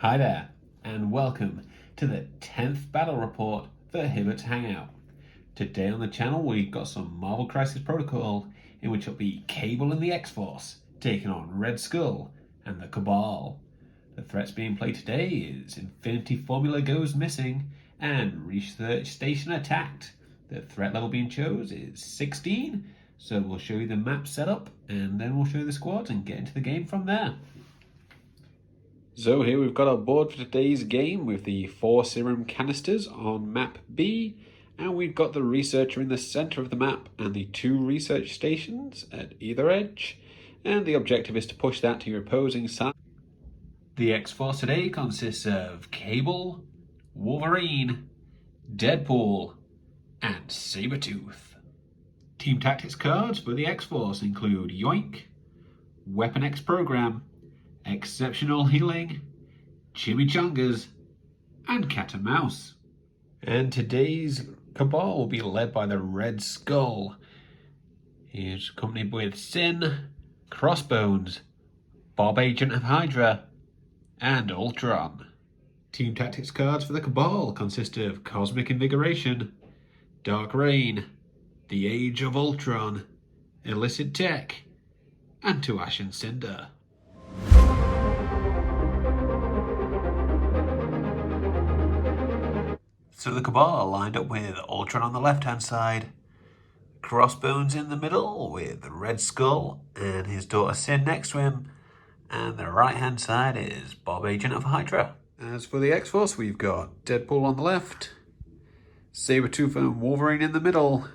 Hi there, and welcome to the 10th battle report for Hibbert's Hangout. Today on the channel we've got some Marvel Crisis Protocol, in which it'll be Cabal and the X-Force taking on Red Skull and the Cabal. The threats being played today is Infinity Formula goes missing and Research Station attacked. The threat level being chose is 16, so we'll show you the map setup and then we'll show you the squads and get into the game from there. So here we've got our board for today's game with the 4 serum canisters on map B, and we've got the researcher in the center of the map and the 2 research stations at either edge, and the objective is to push that to your opposing side. The X-Force today consists of Cabal, Wolverine, Deadpool, and Sabretooth. Team tactics cards for the X-Force include Yoink, Weapon X Program, Exceptional Healing, Chimichangas, and Cat and Mouse. And today's Cabal will be led by the Red Skull. He is accompanied with Sin, Crossbones, Bob Agent of Hydra, and Ultron. Team tactics cards for the Cabal consist of Cosmic Invigoration, Dark Reign, The Age of Ultron, Illicit Tech, and To Ash and Cinder. So the Cabal are lined up with Ultron on the left-hand side, Crossbones in the middle with Red Skull and his daughter Sin next to him, and the right-hand side is Bob Agent of Hydra. As for the X-Force, we've got Deadpool on the left, Sabretooth and Wolverine in the middle,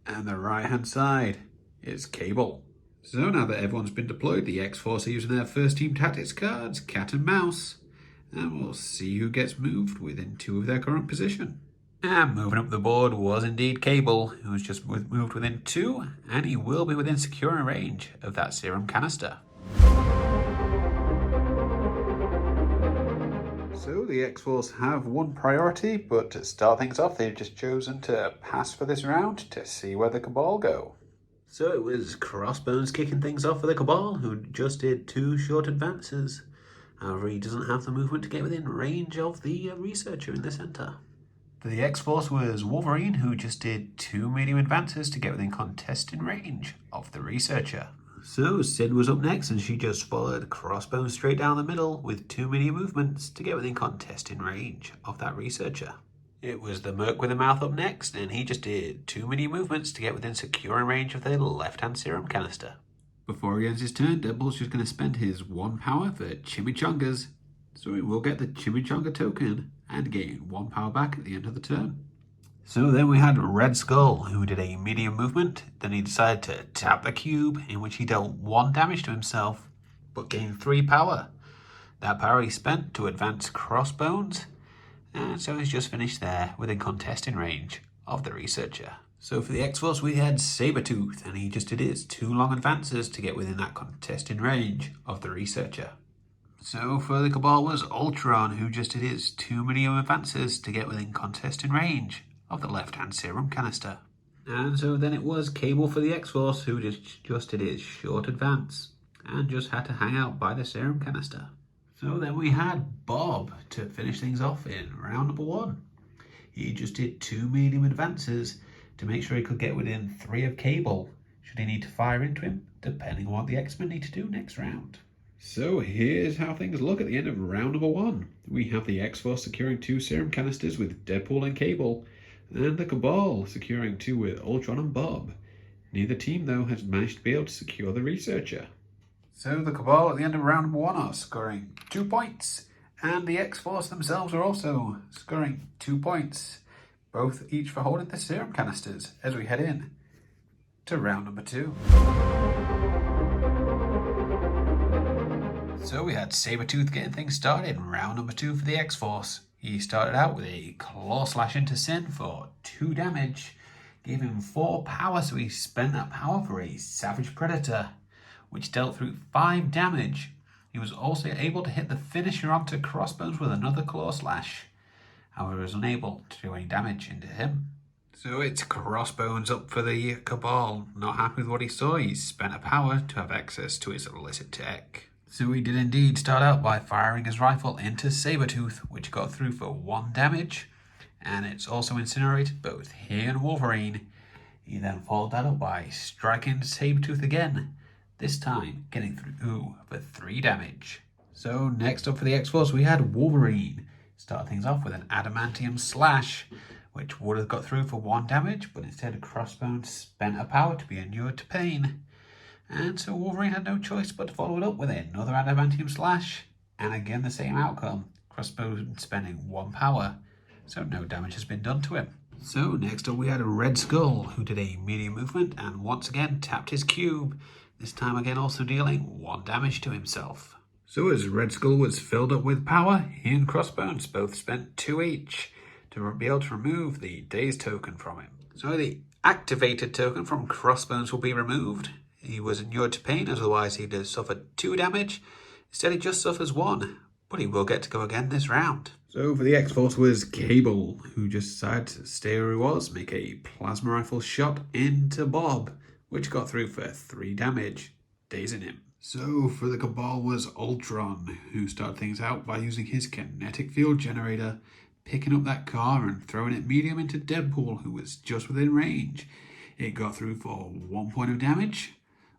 and the right-hand side is Cabal. So now that everyone's been deployed, the X-Force are using their first team tactics cards, Cat and Mouse, and we'll see who gets moved within 2 of their current position. And moving up the board was indeed Cabal, who's just moved within 2, and he will be within securing range of that serum canister. So the X-Force have 1 priority, but to start things off, they've just chosen to pass for this round to see where the Cabal go. So it was Crossbones kicking things off for the Cabal, who just did 2 short advances. However, he doesn't have the movement to get within range of the researcher in the center. For the X-Force was Wolverine, who just did 2 medium advances to get within contesting range of the researcher. So Sid was up next, and she just followed Crossbones straight down the middle with 2 medium movements to get within contesting range of that researcher. It was the Merc with a Mouth up next, and he just did 2 medium movements to get within securing range of the left-hand serum canister. Before he ends his turn, Deadpool's just going to spend his 1 power for Chimichangas, so he will get the Chimichanga token and gain 1 power back at the end of the turn. So then we had Red Skull, who did a medium movement. Then he decided to tap the cube, in which he dealt 1 damage to himself, but gained 3 power. That power he spent to advance Crossbones, and so he's just finished there within contesting range of the researcher. So for the X-Force we had Sabretooth, and he just did his 2 long advances to get within that contesting range of the researcher. So for the Cabal was Ultron, who just did his 2 medium advances to get within contesting range of the left-hand serum canister. And so then it was Cabal for the X-Force, who just did his short advance and just had to hang out by the serum canister. So then we had Bob to finish things off in round number 1. He just did 2 medium advances to make sure he could get within 3 of Cabal, should he need to fire into him, depending on what the X-Men need to do next round. So here's how things look at the end of round number 1. We have the X-Force securing 2 serum canisters with Deadpool and Cabal, and the Cabal securing 2 with Ultron and Bob. Neither team, though, has managed to be able to secure the researcher. So the Cabal at the end of round number 1 are scoring 2 points, and the X-Force themselves are also scoring 2 points, both each for holding the serum canisters as we head in to round number 2. So we had Sabretooth getting things started in round number 2 for the X-Force. He started out with a Claw Slash into Sin for 2 damage, gave him 4 power, so he spent that power for a Savage Predator, which dealt through 5 damage. He was also able to hit the finisher onto Crossbones with another Claw Slash. However, he was unable to do any damage into him. So it's Crossbones up for the Cabal. Not happy with what he saw, he spent a power to have access to his illicit tech. So he did indeed start out by firing his rifle into Sabretooth, which got through for 1 damage, and it's also incinerated both he and Wolverine. He then followed that up by striking Sabretooth again, this time getting through for 3 damage. So next up for the X-Force we had Wolverine. Start things off with an adamantium slash, which would have got through for 1 damage, but instead Crossbones spent her power to be inured to pain. And so Wolverine had no choice but to follow it up with another adamantium slash, and again the same outcome, Crossbones spending 1 power, so no damage has been done to him. So next up we had a Red Skull, who did a medium movement and once again tapped his cube, this time again also dealing 1 damage to himself. So as Red Skull was filled up with power, he and Crossbones both spent 2 each to be able to remove the Dazed token from him. So the activated token from Crossbones will be removed. He was inured to pain, otherwise he'd have suffered 2 damage. Instead he just suffers 1, but he will get to go again this round. So for the X-Force was Cabal, who just decided to stay where he was, make a plasma rifle shot into Bob, which got through for 3 damage, dazing him. So for the Cabal was Ultron, who started things out by using his kinetic field generator, picking up that car and throwing it medium into Deadpool, who was just within range. It got through for 1 point of damage.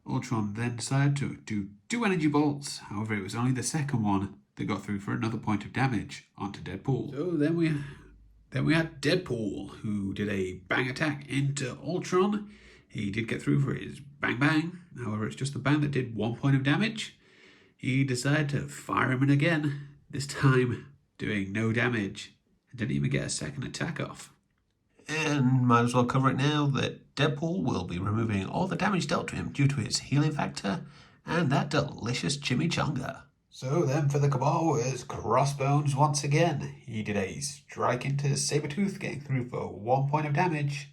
Ultron then decided to do 2 energy bolts, however it was only the second one that got through for another point of damage onto Deadpool. So then we had Deadpool, who did a bang attack into Ultron. He did get through for his bang bang, however it's just the bang that did 1 point of damage. He decided to fire him in again, this time doing no damage, and didn't even get a second attack off. And might as well cover it now that Deadpool will be removing all the damage dealt to him due to his healing factor and that delicious chimichanga. So then for the Cabal was Crossbones once again. He did a strike into Sabretooth, getting through for 1 point of damage.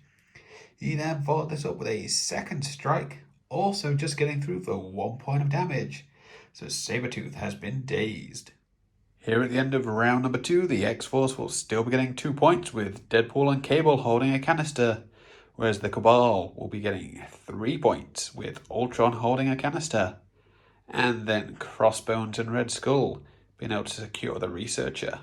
He then followed this up with a second strike, also just getting through for 1 point of damage. So Sabretooth has been dazed. Here at the end of round number 2, the X-Force will still be getting 2 points, with Deadpool and Cabal holding a canister, whereas the Cabal will be getting 3 points, with Ultron holding a canister, and then Crossbones and Red Skull being able to secure the Researcher.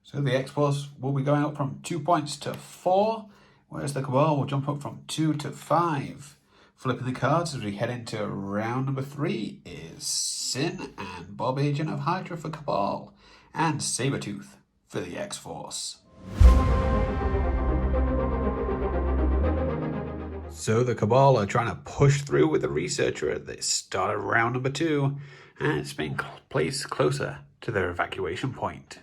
So the X-Force will be going up from 2 points to 4, whereas the Cabal will jump up from 2 to 5. Flipping the cards as we head into round number 3 is Sin and Bob, Agent of Hydra for Cabal, and Sabretooth for the X-Force. So the Cabal are trying to push through with the Researcher at the start of round number 2, and it's being placed closer to their evacuation point.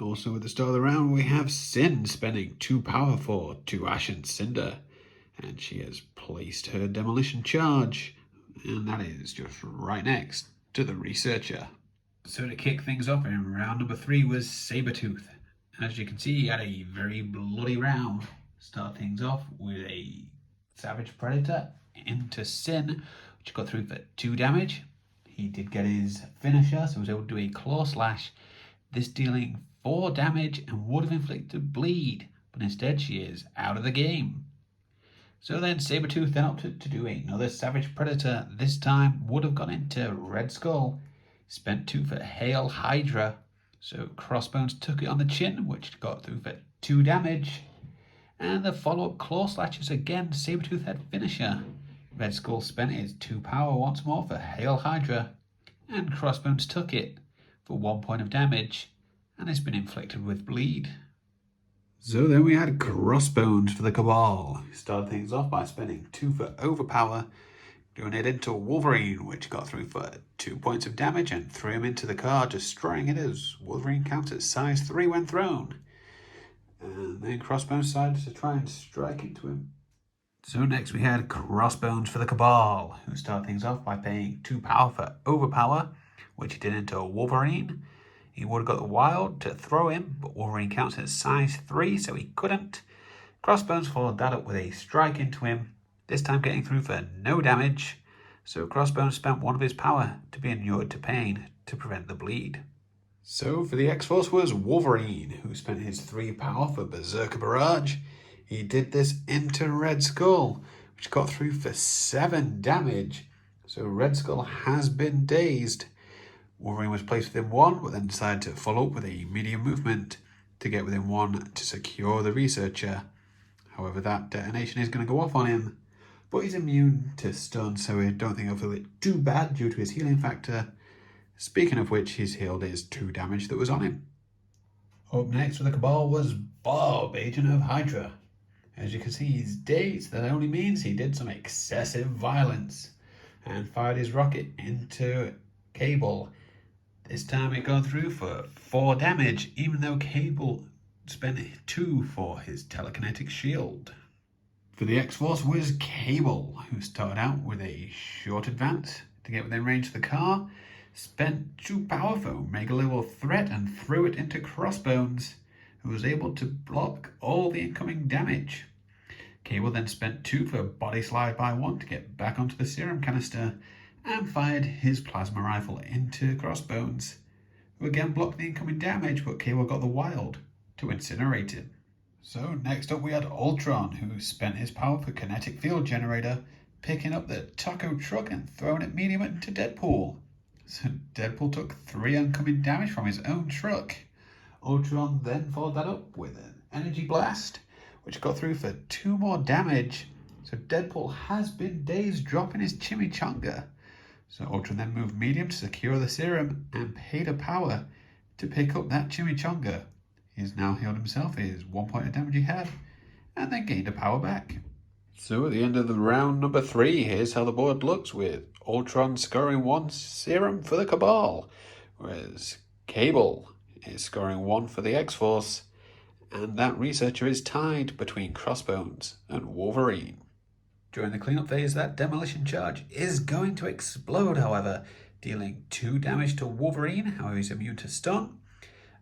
Also at the start of the round we have Sin spending 2 power for 2 Ash and Cinder, and she has placed her demolition charge, and that is just right next to the Researcher. So to kick things off in round number 3 was Sabretooth. As you can see, he had a very bloody round. Start things off with a Savage Predator into Sin, which got through for 2 damage. He did get his finisher, so he was able to do a claw slash, this dealing 4 damage and would have inflicted bleed, but instead she is out of the game. So then Sabretooth then opted to do another Savage Predator. This time would have gone into Red Skull. Spent 2 for Hail Hydra. So Crossbones took it on the chin, which got through for 2 damage. And the follow-up claw slashes again. Sabretooth had finisher. Red Skull spent his 2 power once more for Hail Hydra. And Crossbones took it for 1 point of damage. And it's been inflicted with bleed. So then we had Crossbones for the Cabal. Started things off by spending 2 for Overpower, doing it into Wolverine, which got through for 2 points of damage and threw him into the car, destroying it as Wolverine counts as size 3 when thrown. And then Crossbones decided to try and strike into him. So next we had Crossbones for the Cabal, who started things off by paying 2 power for Overpower, which he did into Wolverine. He would have got the Wild to throw him, but Wolverine counts as size 3, so he couldn't. Crossbones followed that up with a strike into him, this time getting through for no damage. So Crossbones spent 1 of his power to be inured to pain to prevent the bleed. So for the X-Force was Wolverine, who spent his 3 power for Berserker Barrage. He did this into Red Skull, which got through for 7 damage. So Red Skull has been dazed. Wolverine was placed within 1, but then decided to follow up with a medium movement to get within 1 to secure the researcher. However, that detonation is going to go off on him, but he's immune to stun, so I don't think he'll feel it too bad due to his healing factor. Speaking of which, he's healed his 2 damage that was on him. Up next for the Cabal was Bob, agent of Hydra. As you can see, he's dazed. That only means he did some excessive violence and fired his rocket into Cabal. This time it got through for 4 damage, even though Cabal spent 2 for his telekinetic shield. For the X-Force was Cabal, who started out with a short advance to get within range of the car, spent 2 power foam, make a little threat, and threw it into Crossbones, who was able to block all the incoming damage. Cabal then spent 2 for body slide by 1 to get back onto the serum canister, and fired his plasma rifle into Crossbones, who again blocked the incoming damage, but Cabal got the wild to incinerate him. So next up we had Ultron, who spent his power for kinetic field generator, picking up the taco truck and throwing it medium into Deadpool. So Deadpool took 3 incoming damage from his own truck. Ultron then followed that up with an energy blast, which got through for 2 more damage. So Deadpool has been dazed, dropping his chimichanga. So Ultron then moved medium to secure the serum and paid a power to pick up that chimichanga. He's now healed himself his 1 point of damage he had, and then gained a power back. So at the end of the round number 3, here's how the board looks, with Ultron scoring 1 serum for the Cabal, whereas Cabal is scoring 1 for the X-Force, and that researcher is tied between Crossbones and Wolverine. During the cleanup phase, that demolition charge is going to explode, however, dealing 2 damage to Wolverine, how he's immune to stun,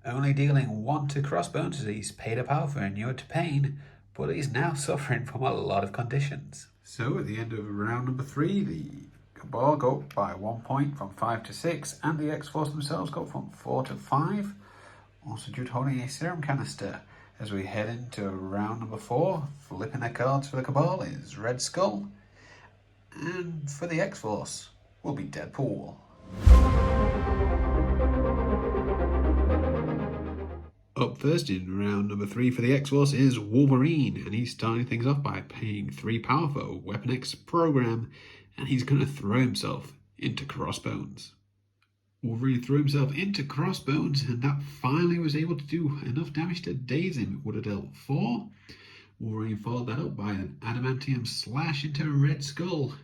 only dealing 1 to Crossbones as he's paid a power for inured to pain, but he's now suffering from a lot of conditions. So at the end of round number 3, the Cabal go up by 1 point from 5 to 6, and the X-Force themselves go from 4 to 5, also due to holding a serum canister. As we head into round number 4, flipping the cards for the Cabal is Red Skull, and for the X-Force will be Deadpool. Up first in round number 3 for the X-Force is Wolverine, and he's starting things off by paying 3 power for Weapon X program, and he's going to throw himself into Crossbones. Wolverine threw himself into Crossbones, and that finally was able to do enough damage to daze him. It would have dealt 4. Wolverine followed that up by an adamantium slash into Red Skull,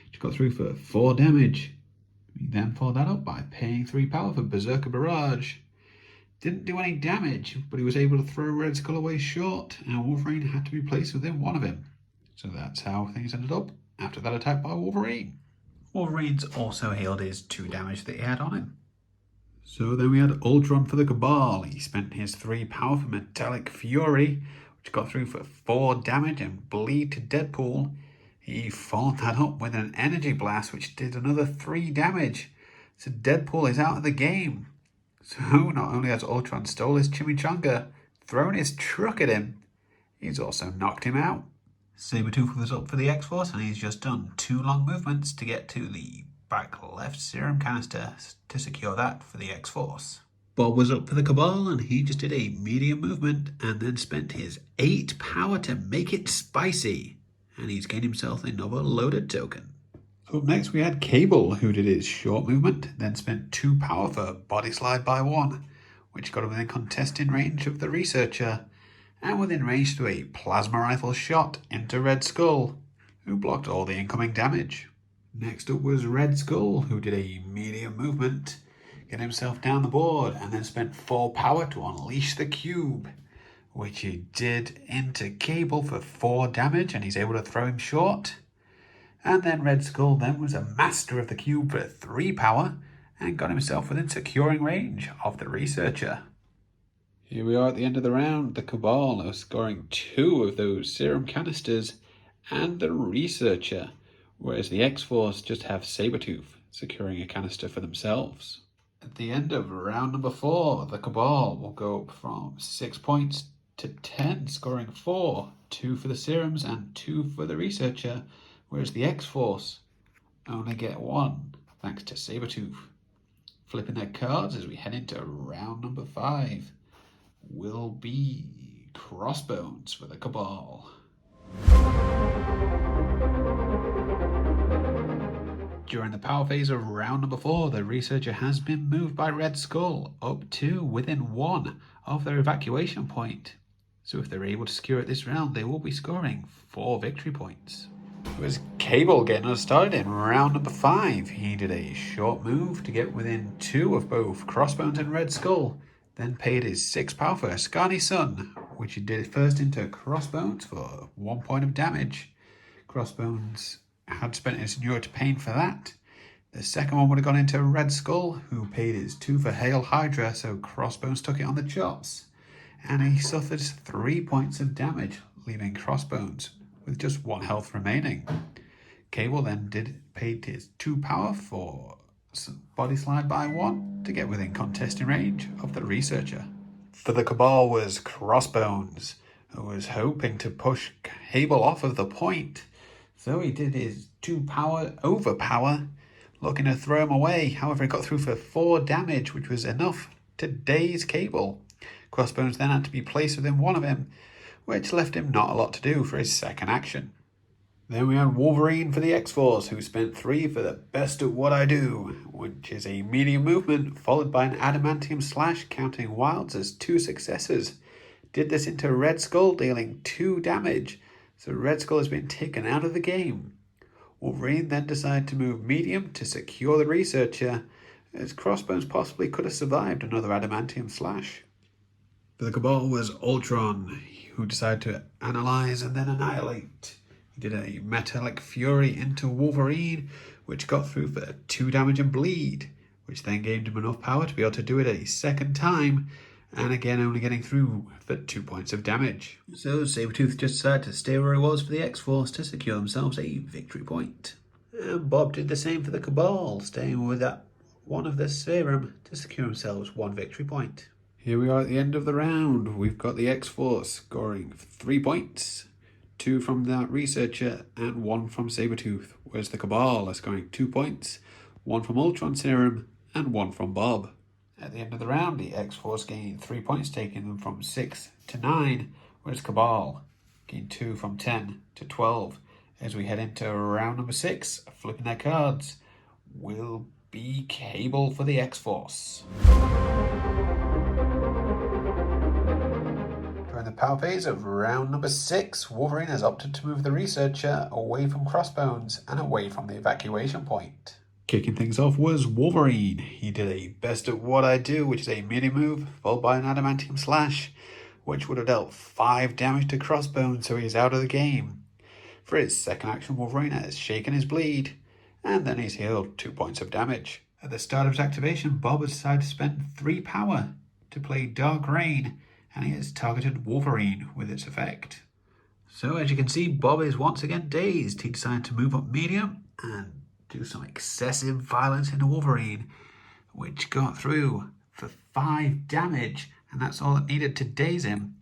which got through for 4 damage. He then followed that up by paying 3 power for Berserker Barrage. Didn't do any damage, but he was able to throw Red Skull away short, and Wolverine had to be placed within 1 of him. So that's how things ended up after that attack by Wolverine. Wolverine's also healed his 2 damage that he had on him. So then we had Ultron for the Cabal. He spent his 3 power for Metallic Fury, which got through for 4 damage and bleed to Deadpool. He followed that up with an Energy Blast, which did another 3 damage. So Deadpool is out of the game. So not only has Ultron stole his chimichanga, thrown his truck at him, he's also knocked him out. Sabretooth was up for the X-Force, and he's just done 2 long movements to get to the back left serum canister to secure that for the X-Force. Bob was up for the Cabal, and he just did a medium movement and then spent his 8 power to make it spicy, and he's gained himself another loaded token. Up next we had Cabal, who did his short movement, then spent 2 power for body slide by 1, which got him within contested range of the researcher, and within range to a plasma rifle shot into Red Skull, who blocked all the incoming damage. Next up was Red Skull, who did a medium movement, get himself down the board, and then spent 4 power to unleash the cube, which he did into Cabal for 4 damage, and he's able to throw him short. And then Red Skull then was a master of the cube for 3 power, and got himself within securing range of the researcher. Here we are at the end of the round. The Cabal are scoring 2 of those serum canisters and the researcher, whereas the X-Force just have Sabretooth securing a canister for themselves. At the end of round number 4, the Cabal will go up from 6 points to 10, scoring 4, 2 for the serums and 2 for the researcher, whereas the X-Force only get 1, thanks to Sabretooth. flipping their cards as we head into round number 5 will be Crossbones for the Cabal. During the power phase of round number 4, the researcher has been moved by Red Skull up to within 1 of their evacuation point. So if they're able to secure it this round, they will be scoring 4 victory points. It was Cabal getting us started in round number 5. He did a short move to get within 2 of both Crossbones and Red Skull, then paid his 6 power for Scarny Sun, which he did first into Crossbones for 1 point of damage. Crossbones had spent his Neuro to Pain for that. The second one would have gone into Red Skull, who paid his 2 for Hail Hydra, so Crossbones took it on the chops. And he suffered 3 points of damage, leaving Crossbones with just 1 health remaining. Cabal then paid his 2 power for Body Slide by 1 to get within contesting range of the researcher. For the Cabal was Crossbones, who was hoping to push Cabal off of the point. So he did his 2 power overpower, looking to throw him away. However, he got through for 4 damage, which was enough to daze Cabal. Crossbones then had to be placed within 1 of him, which left him not a lot to do for his second action. Then we had Wolverine for the X-Force, who spent 3 for the Best at What I Do, which is a medium movement followed by an Adamantium Slash, counting wilds as 2 successes. Did this into Red Skull, dealing 2 damage, so Red Skull has been taken out of the game. Wolverine then decided to move medium to secure the researcher, as Crossbones possibly could have survived another Adamantium Slash. For the Cabal was Ultron, who decided to analyze and then annihilate. He did a Metallic Fury into Wolverine, which got through for 2 damage and bleed, which then gave him enough power to be able to do it a second time, and again only getting through for 2 points of damage. So Sabretooth just decided to stay where he was for the X-Force to secure themselves a victory point. And Bob did the same for the Cabal, staying with that 1 of the serum to secure themselves 1 victory point. Here we are at the end of the round. We've got the X-Force scoring 3 points, 2 from that researcher and 1 from Sabretooth, whereas the Cabal are scoring 2 points, 1 from Ultron Serum and 1 from Bob. At the end of the round, the X-Force gained 3 points, taking them from 6 to 9, whereas Cabal gained 2 from 10 to 12. As we head into round number 6, flipping their cards, will be Cabal for the X-Force. During the power phase of round number 6, Wolverine has opted to move the researcher away from Crossbones and away from the evacuation point. Kicking things off was Wolverine. He did a Best at What I Do, which is a medium move, followed by an Adamantium Slash, which would have dealt 5 damage to Crossbones, so he's out of the game. For his second action, Wolverine has shaken his bleed, and then he's healed 2 points of damage. At the start of his activation, Bob has decided to spend 3 power to play Dark Rain, and he has targeted Wolverine with its effect. So as you can see, Bob is once again dazed. He decided to move up medium and do some excessive violence into Wolverine, which got through for 5 damage, and that's all it needed to daze him.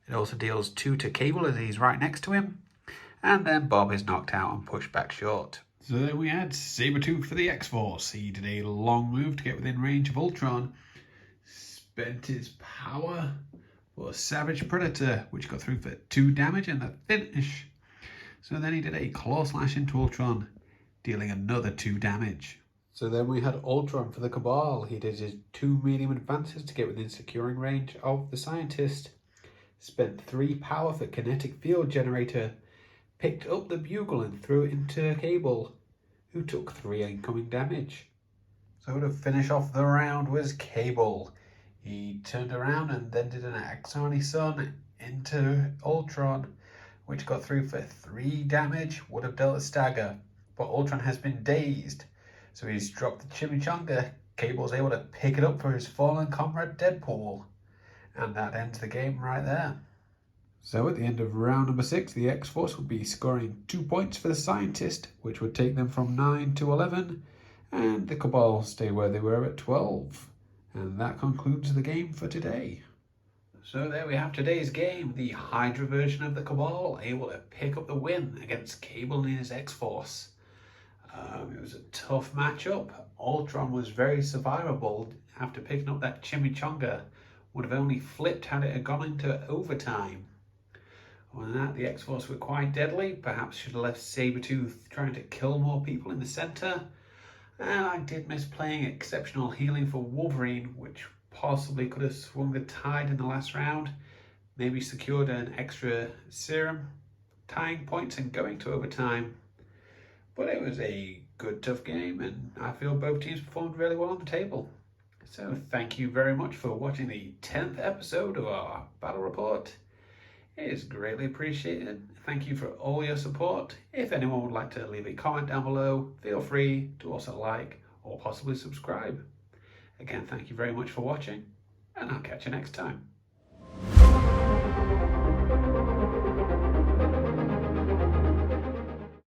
It also deals 2 to Cabal as he's right next to him, and then Bob is knocked out and pushed back short. So then we had Sabretooth for the X-Force. He did a long move to get within range of Ultron, spent his power for Savage Predator, which got through for 2 damage and the finish. So then he did a Claw Slash into Ultron, dealing another 2 damage. So then we had Ultron for the Cabal. He did his 2 medium advances to get within securing range of the Scientist, spent 3 power for Kinetic Field Generator, picked up the Bugle and threw it into Cabal, who took 3 incoming damage. So to finish off the round was Cabal. He turned around and then did an Axani Sun into Ultron, which got through for 3 damage, would have dealt a stagger. But Ultron has been dazed, so he's dropped the Chimichanga. Cable's able to pick it up for his fallen comrade Deadpool, and that ends the game right there. So at the end of round number 6, the X-Force would be scoring 2 points for the Scientist, which would take them from 9 to 11, and the Cabal stay where they were at 12. And that concludes the game for today. So there we have today's game. The Hydra version of the Cabal able to pick up the win against Cabal and his X-Force. It was a tough matchup. Ultron was very survivable after picking up that chimichanga. Would have only flipped had it gone into overtime. Other than that, the X-Force were quite deadly. Perhaps should have left Sabretooth trying to kill more people in the centre. And I did miss playing exceptional healing for Wolverine, which possibly could have swung the tide in the last round. Maybe secured an extra serum, tying points and going to overtime. But it was a good, tough game, and I feel both teams performed really well on the table. So thank you very much for watching the 10th episode of our Battle Report. It is greatly appreciated. Thank you for all your support. If anyone would like to leave a comment down below, feel free to also like or possibly subscribe. Again, thank you very much for watching, and I'll catch you next time.